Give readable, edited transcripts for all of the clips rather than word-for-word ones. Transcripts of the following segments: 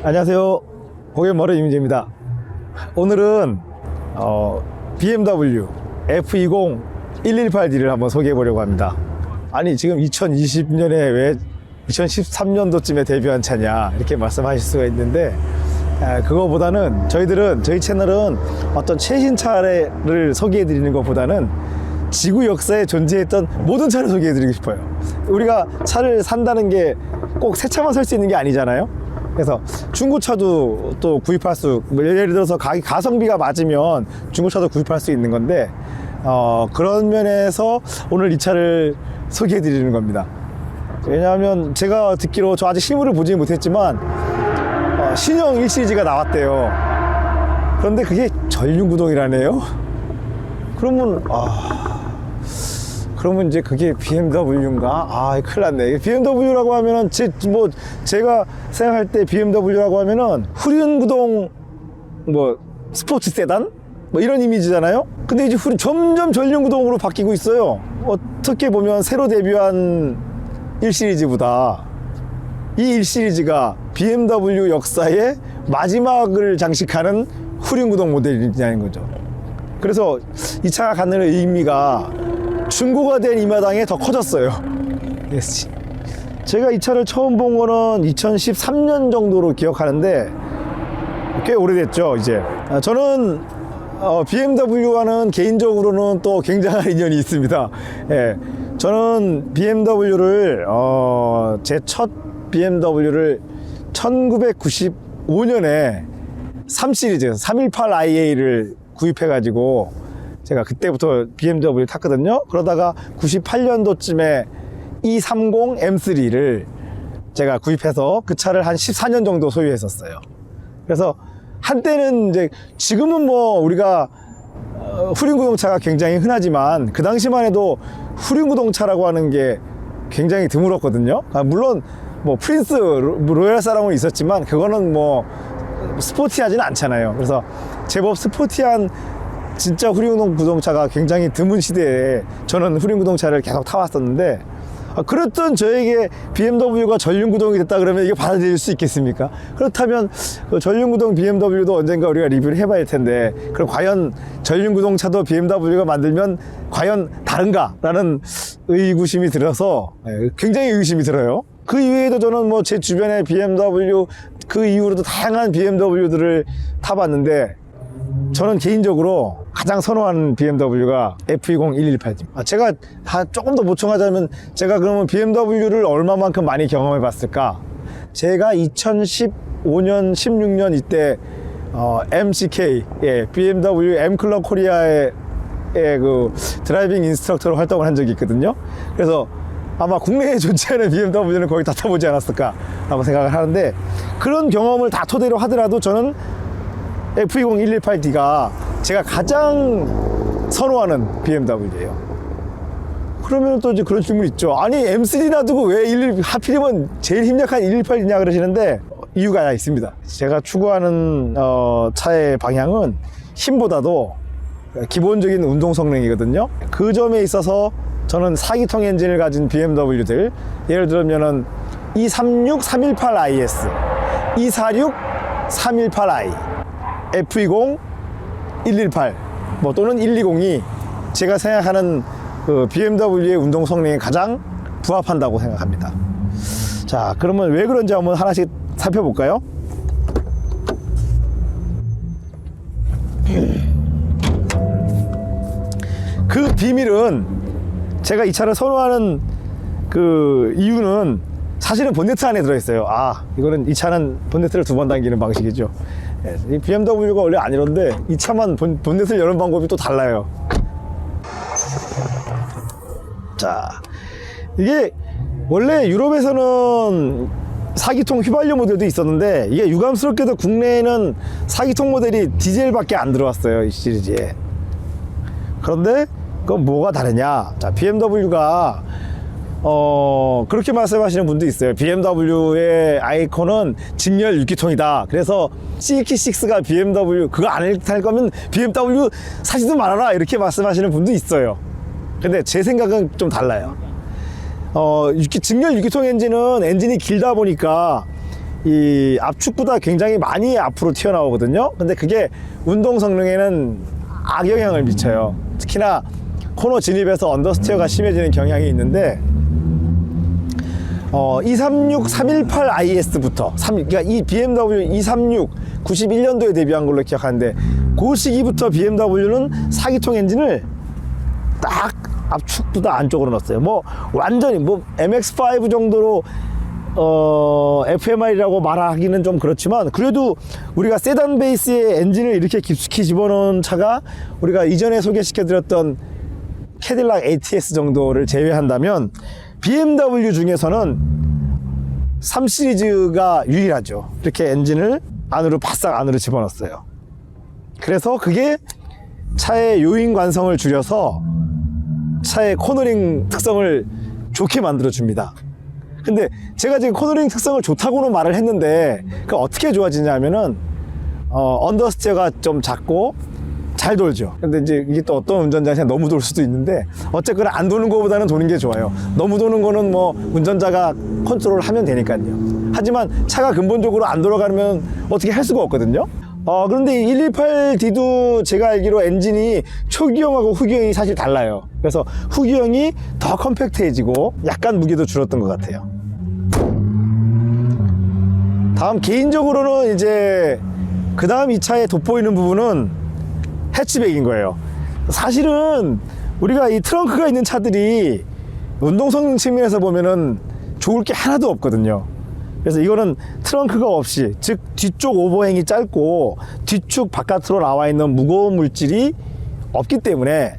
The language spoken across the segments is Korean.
안녕하세요. 고객머리 이민재입니다. 오늘은 BMW F20 118D를 한번 소개해 보려고 합니다. 아니 지금 2020년에 왜 2013년도쯤에 데뷔한 차냐 이렇게 말씀하실 수가 있는데, 그거보다는 저희 채널은 어떤 최신 차를 소개해 드리는 것보다는 지구 역사에 존재했던 모든 차를 소개해 드리고 싶어요. 우리가 차를 산다는 게 꼭 새 차만 살 수 있는 게 아니잖아요. 그래서 중고차도 또 구입할 예를 들어서 가성비가 맞으면 중고차도 구입할 수 있는 건데, 그런 면에서 오늘 이 차를 소개해 드리는 겁니다. 왜냐하면 제가 듣기로, 저 아직 실물을 보지 못했지만 신형 1시리즈가 나왔대요. 그런데 그게 전륜구동이라네요. 그러면 이제 그게 BMW인가? 큰일 났네. BMW라고 하면은 제가 생각할 때 BMW라고 하면은 후륜구동 스포츠 세단? 이런 이미지잖아요? 근데 이제 점점 전륜구동으로 바뀌고 있어요. 어떻게 보면 새로 데뷔한 1시리즈보다 이 1시리즈가 BMW 역사의 마지막을 장식하는 후륜구동 모델이냐는 거죠. 그래서 이 차가 갖는 의미가 중고가 된 이 마당에 더 커졌어요. 제가 이 차를 처음 본 거는 2013년 정도로 기억하는데 꽤 오래됐죠. 이제 저는 BMW와는 개인적으로는 또 굉장한 인연이 있습니다. 저는 BMW를 제 첫 BMW를 1995년에 3시리즈 318iA를 구입해 가지고 제가 그때부터 BMW 탔거든요. 그러다가 98년도쯤에 E30 M3를 제가 구입해서 그 차를 한 14년 정도 소유했었어요. 그래서 한때는 이제, 지금은 우리가 후륜구동차가 굉장히 흔하지만 그 당시만 해도 후륜구동차라고 하는 게 굉장히 드물었거든요. 물론 프린스 로얄 사랑은 있었지만 그거는 스포티하지는 않잖아요. 그래서 제법 스포티한 진짜 후륜구동차가 굉장히 드문 시대에 저는 후륜구동차를 계속 타왔었는데, 그랬던 저에게 BMW가 전륜구동이 됐다 그러면 이게 받아들일 수 있겠습니까? 그렇다면 그 전륜구동 BMW도 언젠가 우리가 리뷰를 해봐야 할 텐데, 그럼 과연 전륜구동차도 BMW가 만들면 과연 다른가? 라는 의구심이 들어서 굉장히 의구심이 들어요. 그 이외에도 저는 제 주변에 BMW, 그 이후로도 다양한 BMW들을 타봤는데, 저는 개인적으로 가장 선호하는 BMW가 F20 118입니다. 제가 조금 더 보충하자면, 제가 그러면 BMW를 얼마만큼 많이 경험해 봤을까? 제가 2015년, 16년 이때 MCK, BMW M클럽 코리아의 그 드라이빙 인스트럭터로 활동을 한 적이 있거든요. 그래서 아마 국내에 존재하는 BMW는 거의 다 타보지 않았을까 라고 생각을 하는데, 그런 경험을 다 토대로 하더라도 저는 F20 118D가 제가 가장 선호하는 BMW예요. 그러면 또 이제 그런 질문이 있죠. 아니 M3 놔두고 왜 하필이면 제일 힘약한 118D냐 그러시는데, 이유가 하나 있습니다. 제가 추구하는 차의 방향은 힘보다도 기본적인 운동 성능이거든요. 그 점에 있어서 저는 4기통 엔진을 가진 BMW들, 예를 들면은 E36 318IS, E46 318i, F20 118 또는 120이 제가 생각하는 그 BMW의 운동 성능에 가장 부합한다고 생각합니다. 자, 그러면 왜 그런지 한번 하나씩 살펴볼까요? 그 비밀은, 제가 이 차를 선호하는 그 이유는 사실은 본네트 안에 들어있어요. 이거는, 이 차는 본네트를 2번 당기는 방식이죠. 이 BMW가 원래 안 이런데 이 차만 본넷을 여는 방법이 또 달라요. 자, 이게 원래 유럽에서는 4기통 휘발유 모델도 있었는데, 이게 유감스럽게도 국내에는 4기통 모델이 디젤밖에 안 들어왔어요, 이 시리즈에. 그런데 그건 뭐가 다르냐? 자, BMW가 그렇게 말씀하시는 분도 있어요. BMW의 아이콘은 직렬 6기통이다. 그래서 CX6가 BMW, 그거 안 탈 거면 BMW 사지도 말아라, 이렇게 말씀하시는 분도 있어요. 근데 제 생각은 좀 달라요. 직렬 6기통 엔진은 엔진이 길다 보니까 이 압축보다 굉장히 많이 앞으로 튀어나오거든요. 근데 그게 운동 성능에는 악영향을 미쳐요. 특히나 코너 진입에서 언더스티어가 심해지는 경향이 있는데 236 318IS부터 그러니까 이 BMW 236 91년도에 데뷔한 걸로 기억하는데 그 시기부터 BMW는 4기통 엔진을 딱 압축보다 안쪽으로 넣었어요. 뭐 완전히 뭐 MX5 정도로 FMR이라고 말하기는 좀 그렇지만 그래도 우리가 세단 베이스의 엔진을 이렇게 깊숙이 집어넣은 차가 우리가 이전에 소개시켜드렸던 캐딜락 ATS 정도를 제외한다면 BMW 중에서는 3 시리즈가 유일하죠. 이렇게 엔진을 안으로 바싹 안으로 집어넣었어요. 그래서 그게 차의 요인 관성을 줄여서 차의 코너링 특성을 좋게 만들어 줍니다. 근데 제가 지금 코너링 특성을 좋다고는 말을 했는데 그 어떻게 좋아지냐면은 언더스티어가 좀 작고 잘 돌죠. 근데 이제 이게 또 어떤 운전자한테 너무 돌 수도 있는데 어쨌거나 안 도는 것보다는 도는 게 좋아요. 너무 도는 거는 뭐 운전자가 컨트롤을 하면 되니까요. 하지만 차가 근본적으로 안 돌아가면 어떻게 할 수가 없거든요. 그런데 118D도 제가 알기로 엔진이 초기형하고 후기형이 사실 달라요. 그래서 후기형이 더 컴팩트해지고 약간 무게도 줄었던 것 같아요. 다음 개인적으로는 이제 그 다음 이 차에 돋보이는 부분은 해치백인 거예요. 사실은 우리가 이 트렁크가 있는 차들이 운동 성능 측면에서 보면은 좋을 게 하나도 없거든요. 그래서 이거는 트렁크가 없이, 즉 뒤쪽 오버행이 짧고 뒤축 바깥으로 나와 있는 무거운 물질이 없기 때문에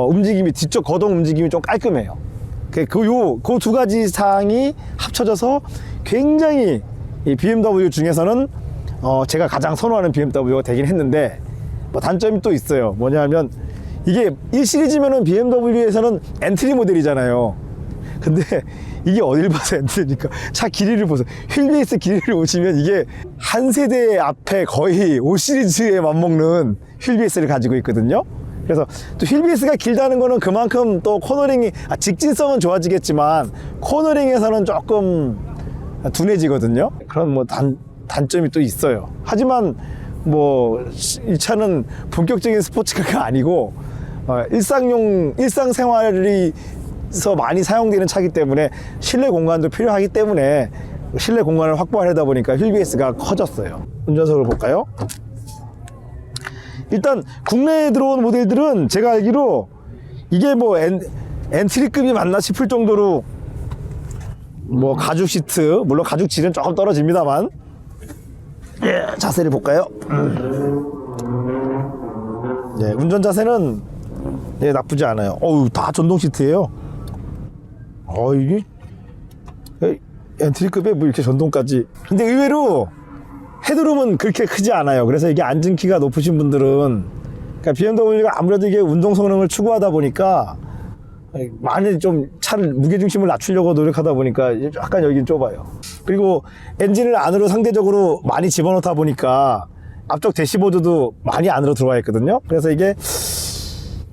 움직임이, 뒤쪽 거동 움직임이 좀 깔끔해요. 그 두 가지 사항이 합쳐져서 굉장히 이 BMW 중에서는 제가 가장 선호하는 BMW가 되긴 했는데, 뭐 단점이 또 있어요. 뭐냐면 이게 1시리즈면은 BMW에서는 엔트리 모델이잖아요. 근데 이게 어딜 봐서 엔트리니까 차 길이를 보세요. 휠베이스 길이를 보시면 이게 한 세대 앞에 거의 5시리즈에 맞먹는 휠베이스를 가지고 있거든요. 그래서 또 휠베이스가 길다는 거는 그만큼 또 코너링이, 직진성은 좋아지겠지만 코너링에서는 조금 둔해지거든요. 그런 뭐 단점이 또 있어요. 하지만 뭐 이 차는 본격적인 스포츠카가 아니고 일상생활에서 많이 사용되는 차이기 때문에 실내 공간도 필요하기 때문에 실내 공간을 확보하려다 보니까 휠베이스가 커졌어요. 운전석을 볼까요? 일단 국내에 들어온 모델들은 제가 알기로 이게 뭐 엔트리급이 맞나 싶을 정도로 뭐 가죽 시트, 물론 가죽 질은 조금 떨어집니다만, 자세를 볼까요? 네, 운전 자세는 나쁘지 않아요. 다 전동 시트예요. 이게 엔트리급에 뭐 이렇게 전동까지. 근데 의외로 헤드룸은 그렇게 크지 않아요. 그래서 이게 앉은 키가 높으신 분들은, 그러니까 BMW가 아무래도 이게 운동 성능을 추구하다 보니까 많이 좀 차를 무게중심을 낮추려고 노력하다 보니까 약간 여긴 좁아요. 그리고 엔진을 안으로 상대적으로 많이 집어넣다 보니까 앞쪽 대시보드도 많이 안으로 들어와 있거든요. 그래서 이게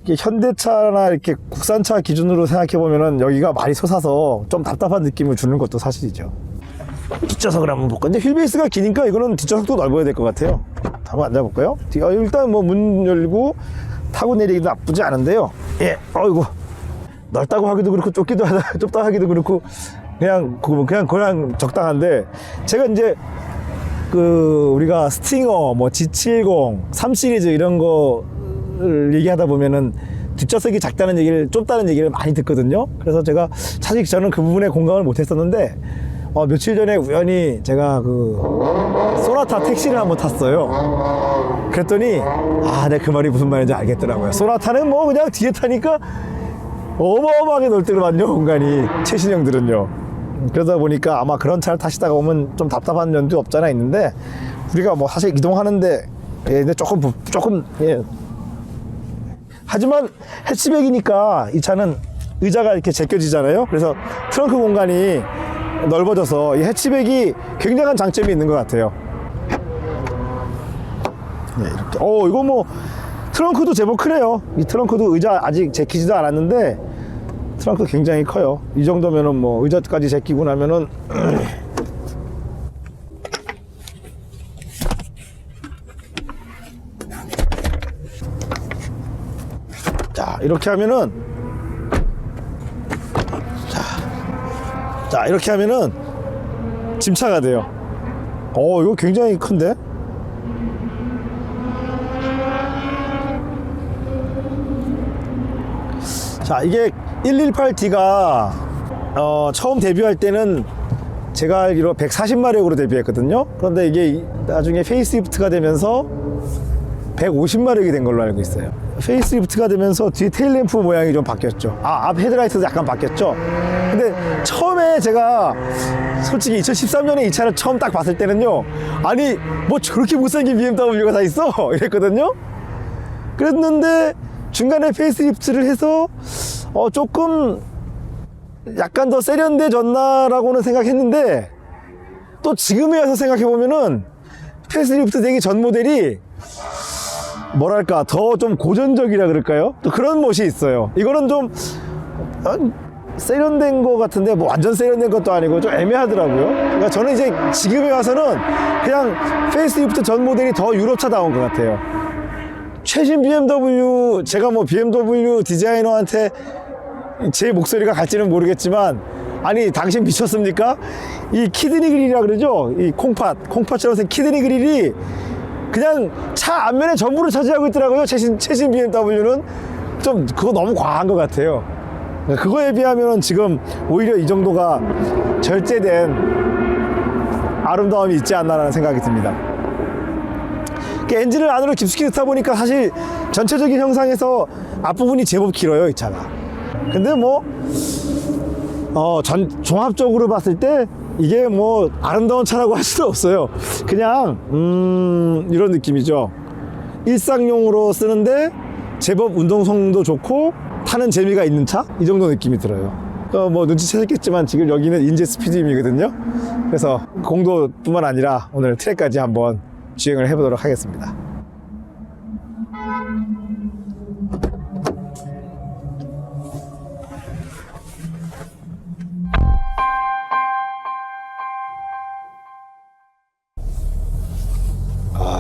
현대차나 이렇게 국산차 기준으로 생각해 보면은 여기가 많이 솟아서 좀 답답한 느낌을 주는 것도 사실이죠. 뒷좌석을 한번 볼까요? 근데 휠베이스가 기니까 이거는 뒷좌석도 넓어야 될 것 같아요. 한번 앉아볼까요? 일단 뭐 문 열고 타고 내리기도 나쁘지 않은데요. 어이구, 넓다고 하기도 그렇고 좁다 하기도 그렇고 그냥 적당한데, 제가 이제 우리가 스팅어, 뭐 G70, 3 시리즈 이런 거를 얘기하다 보면은 뒷좌석이 작다는 얘기를, 좁다는 얘기를 많이 듣거든요. 그래서 제가 사실 저는 그 부분에 공감을 못 했었는데, 며칠 전에 우연히 제가 소나타 택시를 한번 탔어요. 그랬더니 내가 그 말이 무슨 말인지 알겠더라고요. 소나타는 뭐 그냥 뒤에 타니까 어마어마하게 넓더만요, 공간이. 최신형들은요. 그러다 보니까 아마 그런 차를 타시다가 오면 좀 답답한 면도 없잖아 있는데, 우리가 뭐 사실 이동하는데 근데 조금 하지만 해치백이니까 이 차는 의자가 이렇게 제껴지잖아요. 그래서 트렁크 공간이 넓어져서 이 해치백이 굉장한 장점이 있는 것 같아요. 이렇게. 이거 뭐 트렁크도 제법 크네요. 이 트렁크도 의자 아직 제끼지도 않았는데 트렁크 굉장히 커요. 이 정도면은 뭐 의자까지 제끼고 나면은 이렇게 하면은 자 이렇게 하면은 짐차가 돼요. 이거 굉장히 큰데? 자, 이게 118D가 처음 데뷔할 때는 제가 알기로 140마력으로 데뷔했거든요. 그런데 이게 나중에 페이스리프트가 되면서 150마력이 된 걸로 알고 있어요. 페이스리프트가 되면서 뒤 테일램프 모양이 좀 바뀌었죠. 앞 헤드라이트도 약간 바뀌었죠. 근데 처음에 제가 솔직히 2013년에 이 차를 처음 딱 봤을 때는요, 아니 뭐 저렇게 못생긴 BMW가 다 있어? 이랬거든요. 그랬는데 중간에 페이스리프트를 해서 조금 약간 더 세련돼졌나라고는 생각했는데, 또 지금에 와서 생각해보면은 페이스리프트 되기 전 모델이 뭐랄까 더 좀 고전적이라 그럴까요? 또 그런 멋이 있어요. 이거는 좀 세련된 거 같은데 뭐 완전 세련된 것도 아니고 좀 애매하더라고요. 그러니까 저는 이제 지금에 와서는 그냥 페이스리프트 전 모델이 더 유럽차다운 것 같아요. 최신 BMW, 제가 뭐 BMW 디자이너한테 제 목소리가 갈지는 모르겠지만, 아니 당신 미쳤습니까? 이 키드니 그릴이라 그러죠? 이 콩팥처럼 생긴 키드니 그릴이 그냥 차 앞면에 전부를 차지하고 있더라고요. 최신 BMW는 좀 그거 너무 과한 것 같아요. 그거에 비하면 지금 오히려 이 정도가 절제된 아름다움이 있지 않나라는 생각이 듭니다. 엔진을 안으로 깊숙이 넣다 보니까 사실 전체적인 형상에서 앞부분이 제법 길어요, 이 차가. 근데 뭐 종합적으로 봤을 때 이게 뭐 아름다운 차라고 할 수도 없어요. 그냥 이런 느낌이죠. 일상용으로 쓰는데 제법 운동성도 좋고 타는 재미가 있는 차? 이 정도 느낌이 들어요. 뭐 눈치채셨겠지만 지금 여기는 인제 스피드임이거든요. 그래서 공도뿐만 아니라 오늘 트랙까지 한번 주행을 해보도록 하겠습니다.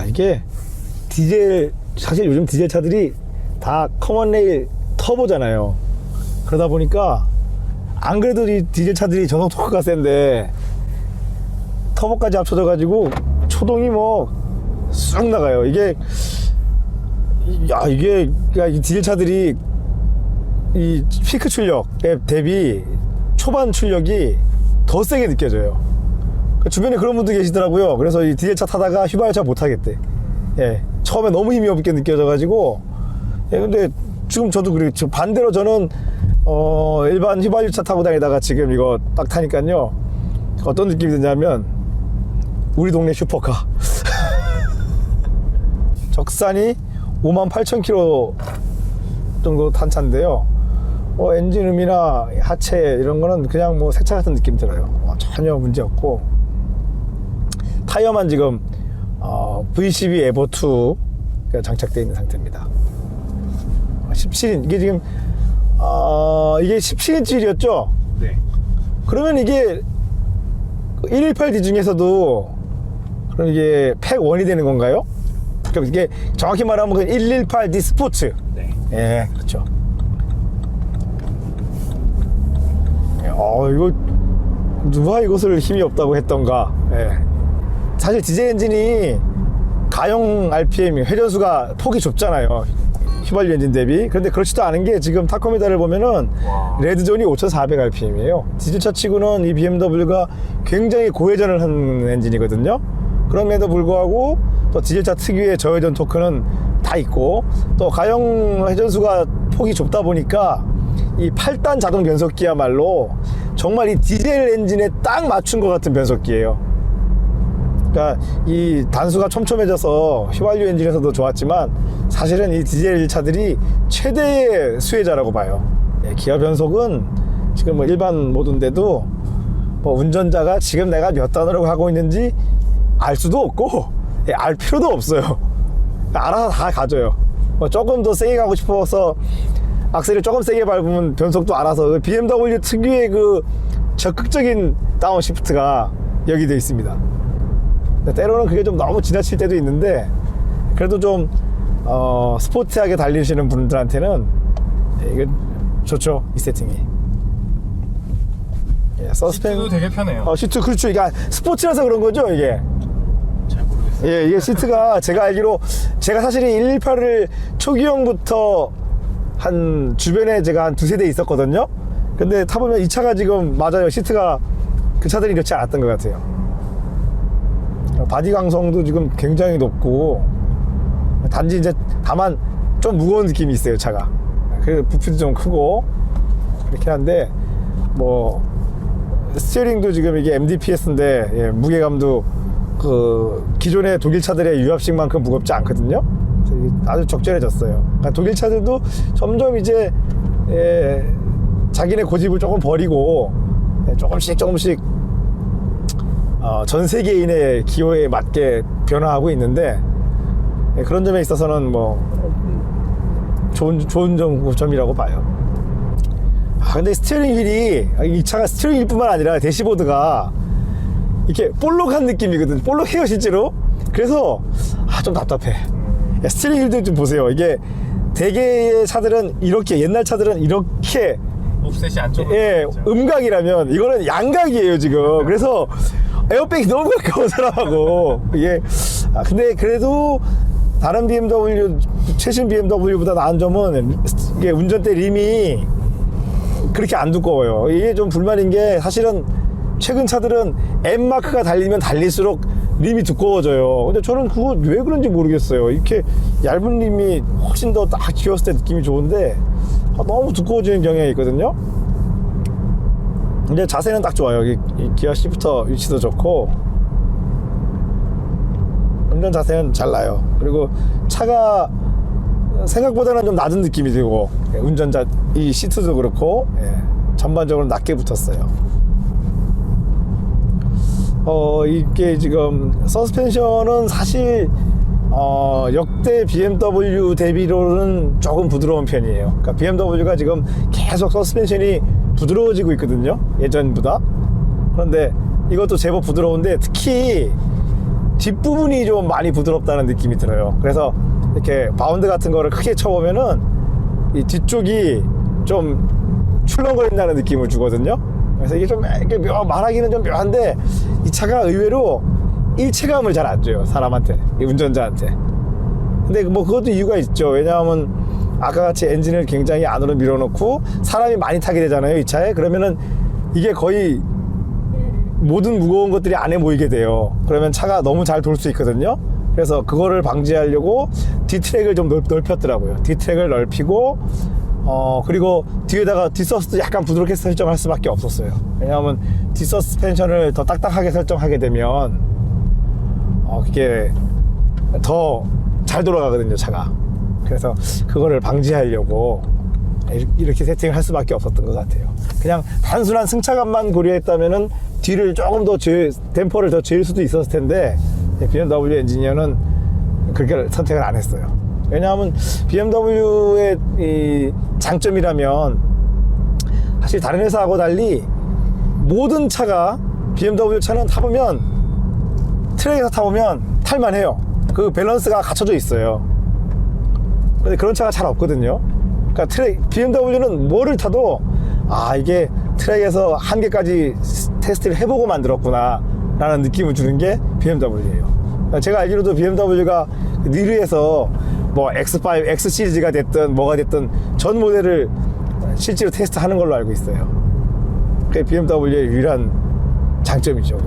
이게 디젤, 사실 요즘 디젤 차들이 다 커먼 레일 터보잖아요. 그러다 보니까 안 그래도 이 디젤 차들이 전속 토크가 센데 터보까지 합쳐져 가지고 초동이 뭐 쑥 나가요. 이게 이 디젤 차들이 이 피크 출력에 대비 초반 출력이 더 세게 느껴져요. 주변에 그런 분도 계시더라고요. 그래서 이 디젤차 타다가 휘발유차 못 타겠대. 예, 처음에 너무 힘이 없게 느껴져가지고. 예, 근데 지금 저도 그렇죠. 반대로 저는 일반 휘발유차 타고 다니다가 지금 이거 딱 타니까요, 어떤 느낌이 드냐면 우리 동네 슈퍼카. 적산이 58,000km 정도 탄 차인데요. 엔진음이나 하체 이런 거는 그냥 뭐 새 차 같은 느낌 들어요. 전혀 문제 없고, 타이어만 지금 V12 에버2가 장착되어 있는 상태입니다. 17인, 이게 지금 이게 17인치 휠이었죠? 네. 그러면 이게 118D 중에서도 그럼 이게 팩 1이 되는 건가요? 그럼 이게 정확히 말하면 118D 스포츠. 네. 예, 그렇죠. 이거 누가 이것을 힘이 없다고 했던가. 예. 사실 디젤 엔진이 가용 RPM, 회전수가 폭이 좁잖아요, 휘발유 엔진 대비. 그런데 그렇지도 않은 게 지금 타코미터를 보면은 레드존이 5,400rpm이에요. 디젤차 치고는 이 BMW가 굉장히 고회전을 하는 엔진이거든요. 그럼에도 불구하고 또 디젤차 특유의 저회전 토크는 다 있고, 또 가용 회전수가 폭이 좁다 보니까 이 8단 자동 변속기야말로 정말 이 디젤 엔진에 딱 맞춘 것 같은 변속기예요. 그러니까 이 단수가 촘촘해져서 휘발유 엔진에서도 좋았지만 사실은 이 디젤 차들이 최대의 수혜자라고 봐요. 기아 변속은 지금 뭐 일반 모드인데도 뭐 운전자가 지금 내가 몇 단으로 가고 있는지 알 수도 없고 알 필요도 없어요. 알아서 다 가져요. 뭐 조금 더 세게 가고 싶어서 악셀을 조금 세게 밟으면 변속도 알아서, BMW 특유의 그 적극적인 다운시프트가 여기 되어 있습니다. 때로는 그게 좀 너무 지나칠 때도 있는데, 그래도 좀 스포티하게 달리시는 분들한테는 이게 좋죠, 이 세팅이. 예, 시트도 되게 편해요. 시트, 그렇죠. 이게 스포츠라서 그런 거죠, 이게. 잘 모르겠어요. 예, 이게 시트가 제가 알기로, 제가 사실은 118을 초기형부터 한 주변에 제가 한 두세 대 있었거든요. 근데 타보면 이 차가 지금 맞아요. 시트가 그 차들이 이렇지 않았던 것 같아요. 바디 강성도 지금 굉장히 높고, 단지 이제 다만 좀 무거운 느낌이 있어요, 차가. 그래서 부피도 좀 크고 그렇긴 한데, 뭐 스티어링도 지금 이게 MDPS인데, 예, 무게감도 그 기존의 독일 차들의 유압식만큼 무겁지 않거든요. 그래서 이게 아주 적절해졌어요. 그러니까 독일 차들도 점점 이제, 예, 자기네 고집을 조금 버리고, 예, 조금씩 전 세계인의 기호에 맞게 변화하고 있는데, 예, 그런 점에 있어서는 뭐 좋은 점이라고 봐요. 근데 스티어링 휠이, 이 차가 스티어링 휠뿐만 아니라 대시보드가 이렇게 볼록한 느낌이거든. 볼록해요, 실제로. 그래서 좀 답답해. 스티어링 휠도 좀 보세요. 이게 대개의 차들은 이렇게, 옛날 차들은 이렇게 옵셋이 안쪽으로. 예, 음각이라면 이거는 양각이에요, 지금. 그래서 에어백이 너무 가까워서라고. 이게, 근데 그래도 다른 BMW, 최신 BMW보다 나은 점은 이게 운전대 림이 그렇게 안 두꺼워요. 이게 좀 불만인 게, 사실은 최근 차들은 M마크가 달리면 달릴수록 림이 두꺼워져요. 근데 저는 그거 왜 그런지 모르겠어요. 이렇게 얇은 림이 훨씬 더 딱 쥐었을 때 느낌이 좋은데, 너무 두꺼워지는 경향이 있거든요. 근데 자세는 딱 좋아요. 이 기어 시프터 위치도 좋고, 운전 자세는 잘 나요. 그리고 차가 생각보다는 좀 낮은 느낌이 들고, 운전자 이 시트도 그렇고, 예, 전반적으로 낮게 붙었어요. 이게 지금 서스펜션은 사실 역대 BMW 대비로는 조금 부드러운 편이에요. 그러니까 BMW가 지금 계속 서스펜션이 부드러워지고 있거든요, 예전보다. 그런데 이것도 제법 부드러운데, 특히 뒷부분이 좀 많이 부드럽다는 느낌이 들어요. 그래서 이렇게 바운드 같은 거를 크게 쳐보면은 이 뒤쪽이 좀 출렁거린다는 느낌을 주거든요. 그래서 이게 좀 이렇게 말하기는 좀 묘한데, 이 차가 의외로 일체감을 잘 안 줘요, 사람한테, 이 운전자한테. 근데 뭐 그것도 이유가 있죠. 왜냐하면 아까 같이 엔진을 굉장히 안으로 밀어놓고 사람이 많이 타게 되잖아요, 이 차에. 그러면은 이게 거의 모든 무거운 것들이 안에 모이게 돼요. 그러면 차가 너무 잘 돌 수 있거든요. 그래서 그거를 방지하려고 D트랙을 좀 넓혔더라고요. D트랙을 넓히고, 그리고 뒤에다가 뒷서스도 약간 부드럽게 설정할 수밖에 없었어요. 왜냐하면 뒷서스펜션을 더 딱딱하게 설정하게 되면 그게 더 잘 돌아가거든요, 차가. 그래서 그거를 방지하려고 이렇게 세팅을 할 수밖에 없었던 것 같아요. 그냥 단순한 승차감만 고려했다면은 뒤를 조금 더 댐퍼를 더 줄일 수도 있었을 텐데, BMW 엔지니어는 그렇게 선택을 안 했어요. 왜냐하면 BMW의 이 장점이라면, 사실 다른 회사하고 달리 모든 차가, BMW 차는 타보면, 트랙에서 타보면 탈만해요. 그 밸런스가 갖춰져 있어요. 근데 그런 차가 잘 없거든요. 그러니까 BMW는 뭐를 타도, 이게 트랙에서 한계까지 테스트를 해보고 만들었구나 라는 느낌을 주는 게 BMW예요. 제가 알기로도 BMW가 니르에서 뭐 X5, X 시리즈가 됐든 뭐가 됐든 전 모델을 실제로 테스트하는 걸로 알고 있어요. 그게 BMW의 유일한 장점이죠.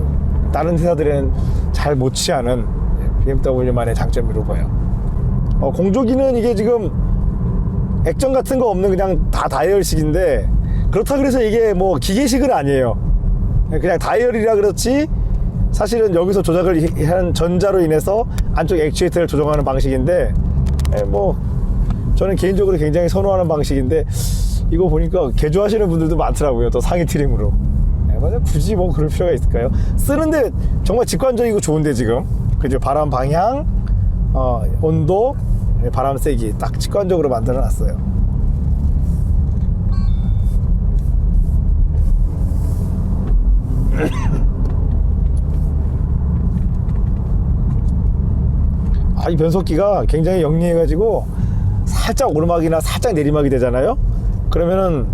다른 회사들은 잘 못 취하는 BMW만의 장점으로 보여요. 공조기는 이게 지금 액정 같은 거 없는 그냥 다 다이얼식인데, 그렇다 그래서 이게 뭐 기계식은 아니에요. 그냥 다이얼이라 그렇지, 사실은 여기서 조작을 한 전자로 인해서 안쪽 액추에이터를 조정하는 방식인데, 뭐 저는 개인적으로 굉장히 선호하는 방식인데, 이거 보니까 개조하시는 분들도 많더라고요, 또 상위 트림으로. 굳이 뭐 그럴 필요가 있을까요? 쓰는데 정말 직관적이고 좋은데, 지금 그죠? 바람 방향, 온도, 바람 세기 딱 직관적으로 만들어 놨어요. 이 변속기가 굉장히 영리해 가지고 살짝 오르막이나 살짝 내리막이 되잖아요. 그러면은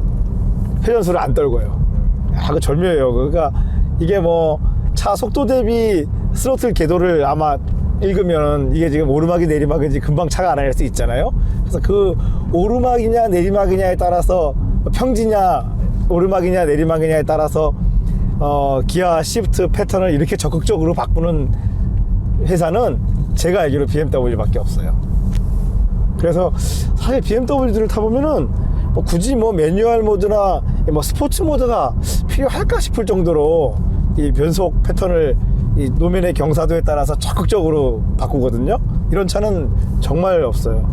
회전수를 안 떨고요. 그 절묘해요. 그러니까 이게 뭐 차 속도 대비 스로틀 궤도를 아마 읽으면 이게 지금 오르막이 내리막인지 금방 차가 알아낼 수 있잖아요. 그래서 그 오르막이냐 내리막이냐에 따라서 평지냐 오르막이냐 내리막이냐에 따라서 기아 시프트 패턴을 이렇게 적극적으로 바꾸는 회사는 제가 알기로 BMW밖에 없어요. 그래서 사실 BMW들을 타보면은 뭐 굳이 뭐 매뉴얼 모드나 뭐 스포츠 모드가 필요할까 싶을 정도로 이 변속 패턴을 이 노면의 경사도에 따라서 적극적으로 바꾸거든요. 이런 차는 정말 없어요.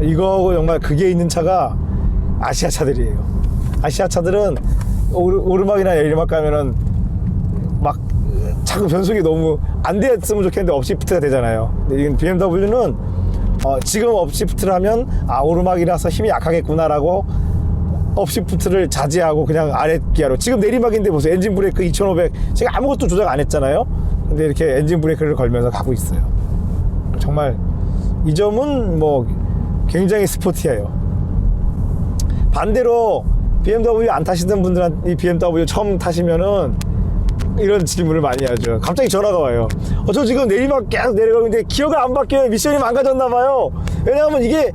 이거 정말 그게 있는 차가 아시아 차들이에요. 아시아 차들은 오르막이나 내리막 가면은 막 자꾸 변속이 너무 안 됐으면 좋겠는데 업시프트가 되잖아요. 근데 이건 BMW는 지금 업시프트를 하면 오르막이라서 힘이 약하겠구나라고 업시프트를 자제하고 그냥 아래 기아로, 지금 내리막인데 보세요. 엔진 브레이크 2500 제가 아무것도 조작 안 했잖아요. 근데 이렇게 엔진 브레이크를 걸면서 가고 있어요. 정말 이 점은 뭐 굉장히 스포티해요. 반대로 BMW 안 타시던 분들한테 이 BMW 처음 타시면은 이런 질문을 많이 하죠. 갑자기 전화가 와요. 저 지금 내리막 계속 내려가고 있는데 기어가 안 바뀌어요. 미션이 망가졌나 봐요. 왜냐하면 이게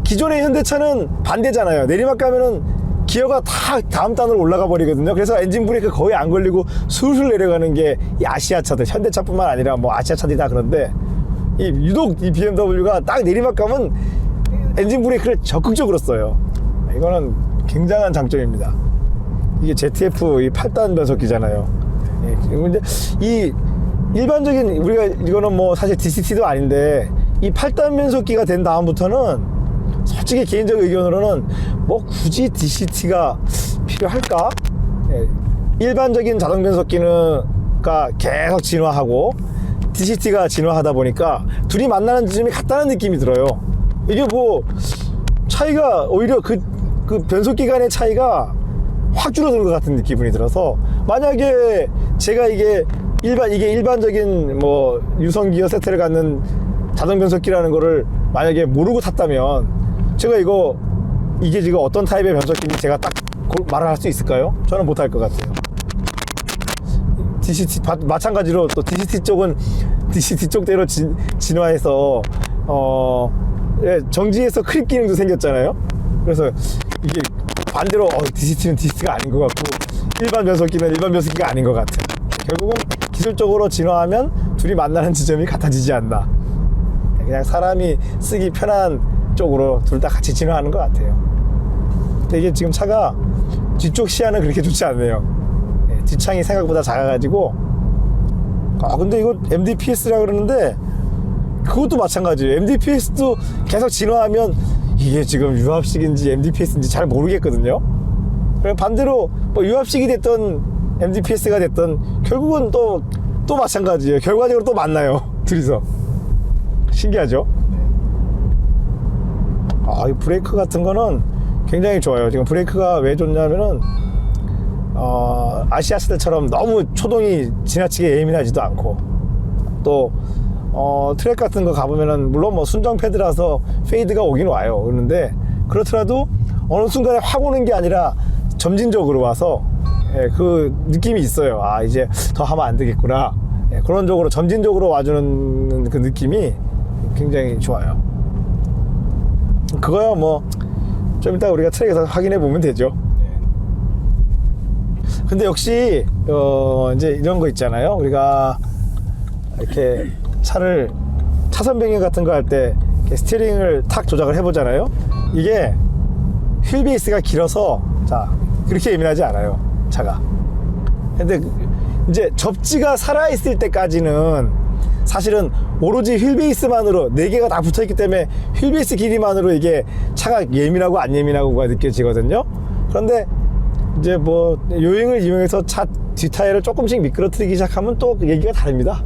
기존의 현대차는 반대잖아요. 내리막 가면은 기어가 다 다음 단으로 올라가 버리거든요. 그래서 엔진 브레이크 거의 안 걸리고 술술 내려가는 게 이 아시아 차들, 현대차뿐만 아니라 뭐 아시아 차들이 다 그런데 유독 이 BMW가 딱 내리막 가면 엔진 브레이크를 적극적으로 써요. 이거는 굉장한 장점입니다. 이게 ZF 이 8단 변속기잖아요. 근데 이 일반적인 우리가 이거는 뭐 사실 DCT도 아닌데 이 8단 변속기가 된 다음부터는 솔직히 개인적 의견으로는 뭐 굳이 DCT가 필요할까? 일반적인 자동 변속기는 계속 진화하고 DCT가 진화하다 보니까 둘이 만나는 지점이 같다는 느낌이 들어요. 이게 뭐 차이가 오히려 그 변속기 간의 차이가 확 줄어든 것 같은 기분이 들어서, 만약에 제가 이게 일반적인 뭐 유성기어 세트를 갖는 자동 변속기라는 거를 만약에 모르고 탔다면 제가 이게 지금 어떤 타입의 변속기인지 제가 딱 말을 할 수 있을까요? 저는 못할 것 같아요. DCT 마찬가지로 또 DCT 쪽은 DCT 쪽대로 진화해서 정지해서 크립 기능도 생겼잖아요. 그래서 이게 반대로 DCT는 DCT가 아닌 것 같고 일반 변속기는 일반 변속기가 아닌 것 같아요. 결국은 기술적으로 진화하면 둘이 만나는 지점이 같아지지 않나. 그냥 사람이 쓰기 편한 쪽으로 둘 다 같이 진화하는 것 같아요. 근데 이게 지금 차가 뒤쪽 시야는 그렇게 좋지 않네요. 뒷창이 생각보다 작아가지고. 근데 이거 MDPS라 그러는데 그것도 마찬가지예요. MDPS도 계속 진화하면 이게 지금 유압식인지 MDPS인지 잘 모르겠거든요. 반대로 뭐 유압식이 됐던 MDPS가 됐던 결국은 또 마찬가지예요. 결과적으로 또 만나요. 둘이서. 신기하죠? 이 브레이크 같은 거는 굉장히 좋아요. 지금 브레이크가 왜 좋냐면은 아시아 차들처럼 너무 초동이 지나치게 예민하지도 않고, 또 트랙 같은 거 가보면은 물론 뭐 순정 패드라서 페이드가 오긴 와요. 그런데 그렇더라도 어느 순간에 확 오는 게 아니라 점진적으로 와서 그 느낌이 있어요. 이제 더 하면 안 되겠구나. 그런 쪽으로 점진적으로 와주는 그 느낌이 굉장히 좋아요. 그거야 뭐 좀 이따 우리가 트랙에서 확인해 보면 되죠. 근데 역시 이제 이런 거 있잖아요. 우리가 이렇게 차를 차선 변경 같은 거 할 때 스티어링을 탁 조작을 해보잖아요. 이게 휠 베이스가 길어서 그렇게 예민하지 않아요, 차가. 근데 이제 접지가 살아있을 때까지는 사실은 오로지 휠 베이스만으로 4개가 다 붙어있기 때문에 휠 베이스 길이만으로 이게 차가 예민하고 안 예민하고가 느껴지거든요. 그런데 이제 뭐 요행을 이용해서 차 뒷타이어를 조금씩 미끄러뜨리기 시작하면 또 얘기가 다릅니다.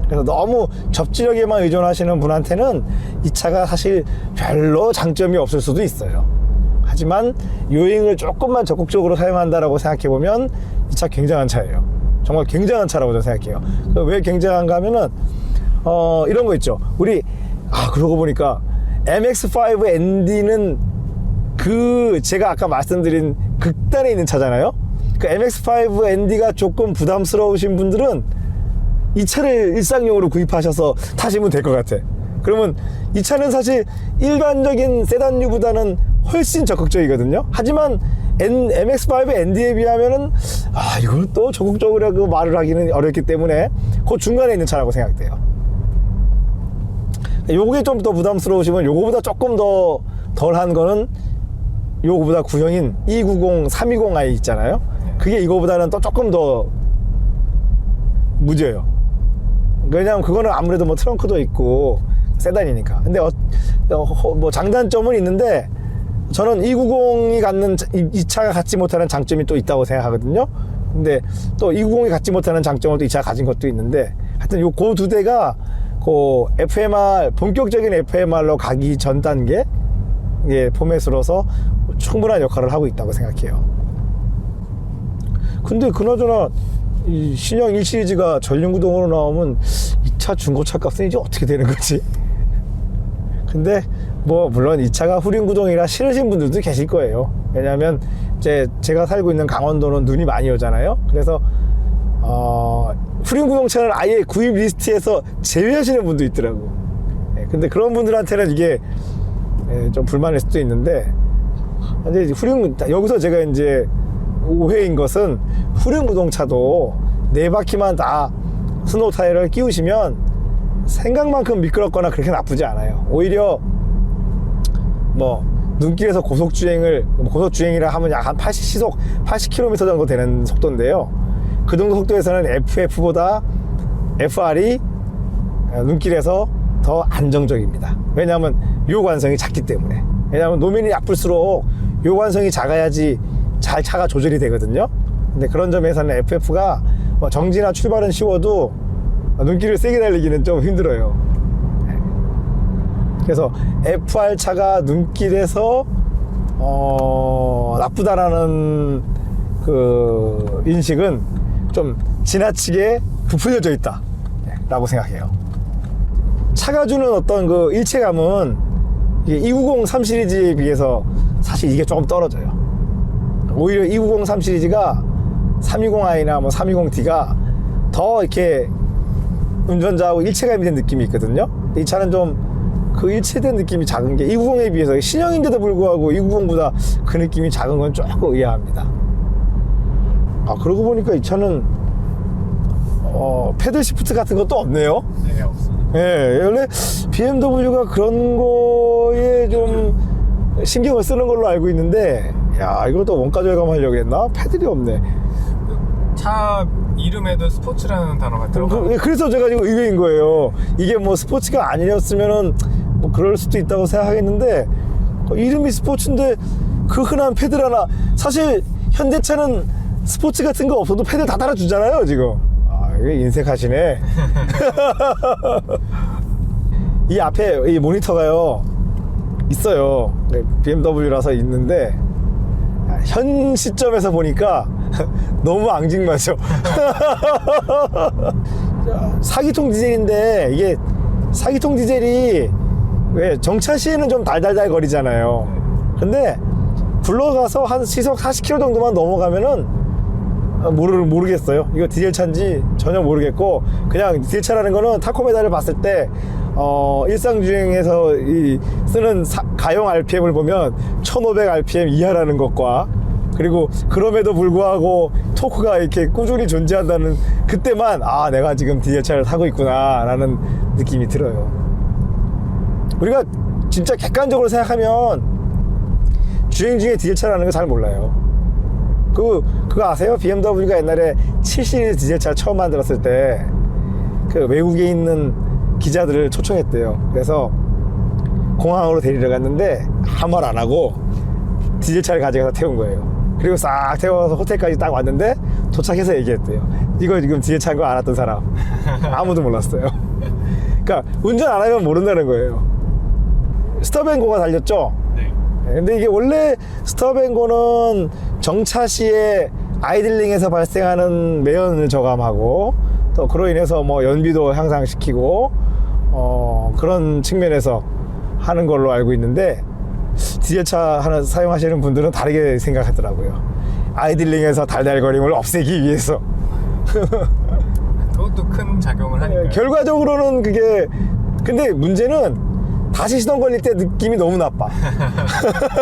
그래서 너무 접지력에만 의존하시는 분한테는 이 차가 사실 별로 장점이 없을 수도 있어요. 하지만 요행을 조금만 적극적으로 사용한다라고 생각해보면 이 차 굉장한 차예요. 정말 굉장한 차라고 저는 생각해요. 왜 굉장한가 하면은 이런 거 있죠. 우리 그러고 보니까 MX-5 ND는 그 제가 아까 말씀드린 극단에 있는 차잖아요. 그 MX-5 ND가 조금 부담스러우신 분들은 이 차를 일상용으로 구입하셔서 타시면 될 것 같아. 그러면 이 차는 사실 일반적인 세단류보다는 훨씬 적극적이거든요. 하지만 MX-5 ND에 비하면은 이걸 또 적극적으로 말을 하기는 어렵기 때문에 그 중간에 있는 차라고 생각돼요. 요게 좀 더 부담스러우시면 요거보다 조금 더 덜한 거는 요거보다 구형인 290 320i 있잖아요. 그게 이거보다는 또 조금 더 무뎌요. 왜냐면 그거는 아무래도 뭐 트렁크도 있고 세단이니까. 근데 뭐 장단점은 있는데 저는 290이 갖는 이 차가 갖지 못하는 장점이 또 있다고 생각하거든요. 근데 또 290이 갖지 못하는 장점을 또 이 차가 가진 것도 있는데 하여튼 요 그 두 대가 그 FMR 본격적인 FMR로 가기 전 단계 포맷으로서 충분한 역할을 하고 있다고 생각해요. 근데 그나저나 이 신형 1 시리즈가 전륜구동으로 나오면 이 차 중고차 값은 이제 어떻게 되는 거지? 근데 뭐 물론 이 차가 후륜구동이라 싫으신 분들도 계실 거예요. 왜냐하면 제가 살고 있는 강원도는 눈이 많이 오잖아요. 그래서 후륜구동차를 아예 구입 리스트에서 제외하시는 분도 있더라고. 근데 그런 분들한테는 이게 좀 불만일 수도 있는데, 이제 여기서 제가 이제 오해인 것은 후륜구동차도 네 바퀴만 다 스노우 타이어를 끼우시면 생각만큼 미끄럽거나 그렇게 나쁘지 않아요. 오히려 뭐 눈길에서 고속주행이라 하면 약 한 80시속 80km 정도 되는 속도인데요. 그 정도 속도에서는 FF보다 FR이 눈길에서 더 안정적입니다. 왜냐하면 요관성이 작기 때문에. 왜냐하면 노면이 나쁠수록 요관성이 작아야지 잘 차가 조절이 되거든요. 근데 그런 점에서는 FF가 뭐 정지나 출발은 쉬워도 눈길을 세게 달리기는 좀 힘들어요. 그래서 FR 차가 눈길에서 나쁘다라는 그 인식은 좀 지나치게 부풀려져 있다 라고 생각해요. 차가 주는 어떤 그 일체감은 290 3 시리즈에 비해서 사실 이게 조금 떨어져요. 오히려 290 3 시리즈가 320i나 뭐 320D가 더 이렇게 운전자하고 일체감이 된 느낌이 있거든요. 이 차는 좀 그 일체된 느낌이 작은 게 290에 비해서 신형인데도 불구하고 290보다 그 느낌이 작은 건 조금 의아합니다. 그러고 보니까 이 차는 패들 시프트 같은 것도 없네요. 네, 없습니다. 예, 원래 BMW가 그런 거에 좀 신경을 쓰는 걸로 알고 있는데, 야, 이것도 원가 절감하려고 했나? 패들이 없네. 차 이름에도 스포츠라는 단어가 들어가요. 그래서 제가 지금 의외인 거예요. 이게 뭐 스포츠가 아니었으면은 뭐 그럴 수도 있다고 생각하겠는데, 이름이 스포츠인데 그 흔한 패들 하나. 사실 현대차는 스포츠 같은 거 없어도 패들 다 달아주잖아요 지금. 이게 인색하시네. 이 앞에 이 모니터가요 있어요. BMW라서 있는데 현 시점에서 보니까 너무 앙증맞죠. 사기통 디젤인데 이게 사기통 디젤이 왜 정차 시에는 좀 달달달 거리잖아요. 근데 굴러가서 한 시속 40km 정도만 넘어가면은 모르겠어요. 이거 디젤 차인지 전혀 모르겠고, 그냥 디젤 차라는 거는 타코메다를 봤을 때 일상 주행에서 쓰는 가용 RPM을 보면 1500 RPM 이하라는 것과, 그리고 그럼에도 불구하고 토크가 이렇게 꾸준히 존재한다는 그때만 내가 지금 디젤 차를 타고 있구나 라는 느낌이 들어요. 우리가 진짜 객관적으로 생각하면 주행 중에 디젤 차라는 거 잘 몰라요. 그거 아세요? BMW가 옛날에 7 시리즈 디젤차 처음 만들었을 때 그 외국에 있는 기자들을 초청했대요. 그래서 공항으로 데리러 갔는데 아무 말 안 하고 디젤차를 가져가서 태운 거예요. 그리고 싹 태워서 호텔까지 딱 왔는데 도착해서 얘기했대요. 이거 지금 디젤차인 거 알았던 사람 아무도 몰랐어요. 그러니까 운전 안 하면 모른다는 거예요. 스톱앤고가 달렸죠? 네. 근데 이게 원래 스톱앤고는 정차 시에 아이들링에서 발생하는 매연을 저감하고, 또 그로 인해서 뭐 연비도 향상시키고 그런 측면에서 하는 걸로 알고 있는데, 디젤차 사용하시는 분들은 다르게 생각하더라고요. 아이들링에서 달달거림을 없애기 위해서. 그것도 큰 작용을 하니까. 결과적으로는 그게, 근데 문제는 다시 시동 걸릴 때 느낌이 너무 나빠.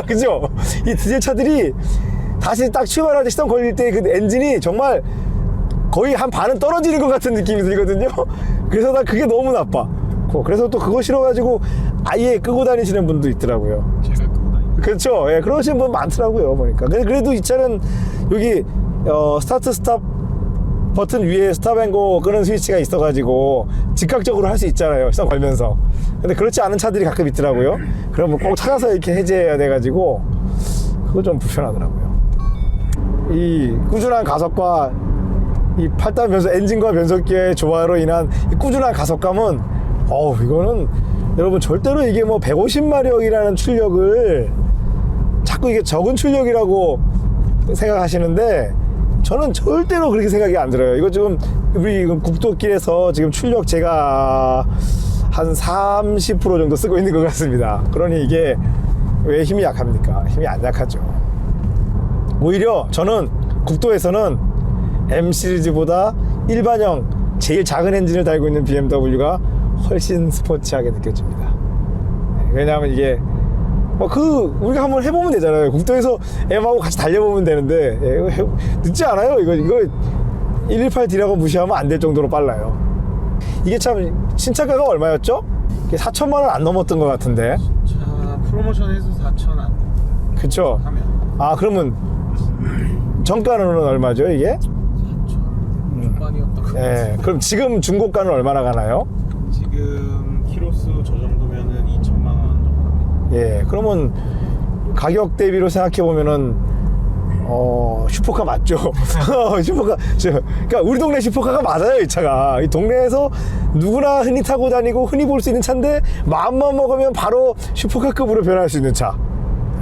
그죠? 이 디젤차들이 다시 딱 출발할 때 시동 걸릴 때 그 엔진이 정말 거의 한 반은 떨어지는 것 같은 느낌이 들거든요. 그래서 나 그게 너무 나빠. 그래서 또 그거 싫어가지고 아예 끄고 다니시는 분도 있더라고요. 제가 끄고 다니고. 그렇죠. 예, 그러시는 분 많더라고요, 보니까. 근데 그래도 이 차는 여기 스타트 스탑 버튼 위에 스탑앤고 끄는 스위치가 있어가지고 즉각적으로 할 수 있잖아요, 시동 걸면서. 근데 그렇지 않은 차들이 가끔 있더라고요. 그러면 꼭 찾아서 이렇게 해제해야 돼가지고 그거 좀 불편하더라고요. 이 꾸준한 가속과 이 8단 변속 엔진과 변속기의 조화로 인한 이 꾸준한 가속감은 이거는 여러분 절대로 이게 뭐 150마력이라는 출력을 자꾸 이게 적은 출력이라고 생각하시는데 저는 절대로 그렇게 생각이 안 들어요. 이거 지금 우리 국도길에서 지금 출력 제가 한 30% 정도 쓰고 있는 것 같습니다. 그러니 이게 왜 힘이 약합니까? 힘이 안 약하죠. 오히려 저는 국도에서는 M 시리즈보다 일반형 제일 작은 엔진을 달고 있는 BMW가 훨씬 스포츠하게 느껴집니다. 왜냐하면 이게 우리가 한번 해보면 되잖아요. 국도에서 M하고 같이 달려보면 되는데 늦지 않아요. 이거 118D라고 무시하면 안 될 정도로 빨라요. 이게 참 신차가가 얼마였죠? 4천만 원 안 넘었던 것 같은데. 자, 프로모션에서 4천 안. 그쵸? 하면. 아, 그러면 정가는 얼마죠, 이게? 4천 중반이었던 것 같아요. 예, 그럼 지금 중고가는 얼마나 가나요? 지금 키로수 저 정도면은 2천만 원 정도 합니다. 예, 그러면 가격 대비로 생각해보면은 슈퍼카 맞죠? 슈퍼카. 그러니까 우리 동네 슈퍼카가 맞아요, 이 차가. 이 동네에서 누구나 흔히 타고 다니고 흔히 볼 수 있는 차인데 마음만 먹으면 바로 슈퍼카급으로 변할 수 있는 차.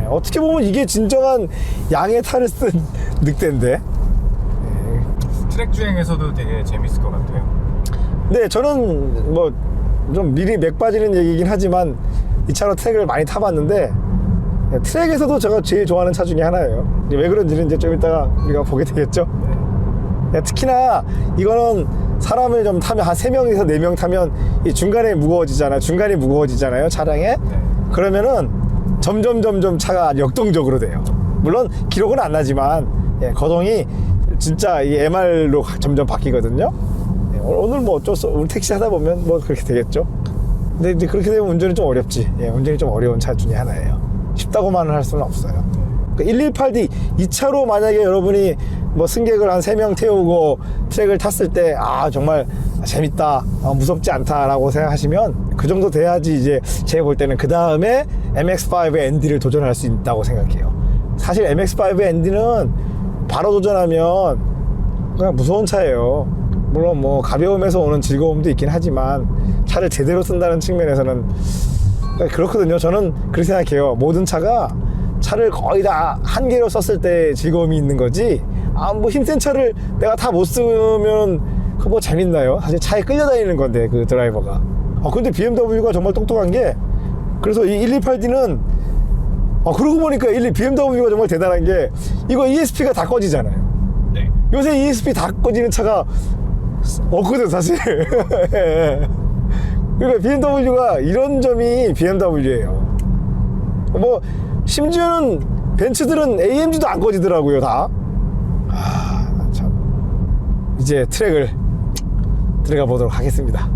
예, 어떻게 보면 이게 진정한 양의 탈을 쓴 늑대인데. 트랙 주행에서도 되게 재밌을 것 같아요. 네, 저는 뭐 좀 미리 맥 빠지는 얘기긴 하지만 이 차로 트랙을 많이 타봤는데 트랙에서도 제가 제일 좋아하는 차 중에 하나예요. 왜 그런지는 이제 좀 이따가 우리가 보게 되겠죠. 네, 특히나 이거는 사람을 좀 타면 한 3명에서 4명 타면 이 중간이 무거워지잖아요, 차량에. 그러면은 점점 차가 역동적으로 돼요. 물론 기록은 안 나지만 거동이 진짜 이 MR로 점점 바뀌거든요. 오늘 뭐 오늘 택시 하다 보면 뭐 그렇게 되겠죠. 근데 이제 그렇게 되면 운전이 좀 어렵지. 운전이 좀 어려운 차 중에 하나예요. 쉽다고만은 할 수는 없어요. 118D 이 차로 만약에 여러분이 뭐 승객을 한 3명 태우고 트랙을 탔을 때 정말 재밌다, 무섭지 않다라고 생각하시면 그 정도 돼야지 이제 제가 볼 때는 그 다음에 MX-5 ND를 도전할 수 있다고 생각해요. 사실 MX-5 ND는 바로 도전하면 그냥 무서운 차예요. 물론 뭐 가벼움에서 오는 즐거움도 있긴 하지만 차를 제대로 쓴다는 측면에서는 그렇거든요. 저는 그렇게 생각해요. 모든 차를 거의 다 한 개로 썼을 때 즐거움이 있는 거지 뭐 힘센 차를 내가 다 못 쓰면 그거 뭐 재밌나요? 사실 차에 끌려다니는 건데 그 드라이버가. 근데 BMW가 정말 똑똑한 게 그래서 이 128D는 그러고 보니까 BMW가 정말 대단한 게 이거 ESP가 다 꺼지잖아요. 네. 요새 ESP 다 꺼지는 차가 없거든 사실. 그러니까 BMW가 이런 점이 BMW예요. 뭐 심지어는 벤츠들은 AMG도 안 꺼지더라고요 다. 참 이제 트랙을 들어가 보도록 하겠습니다.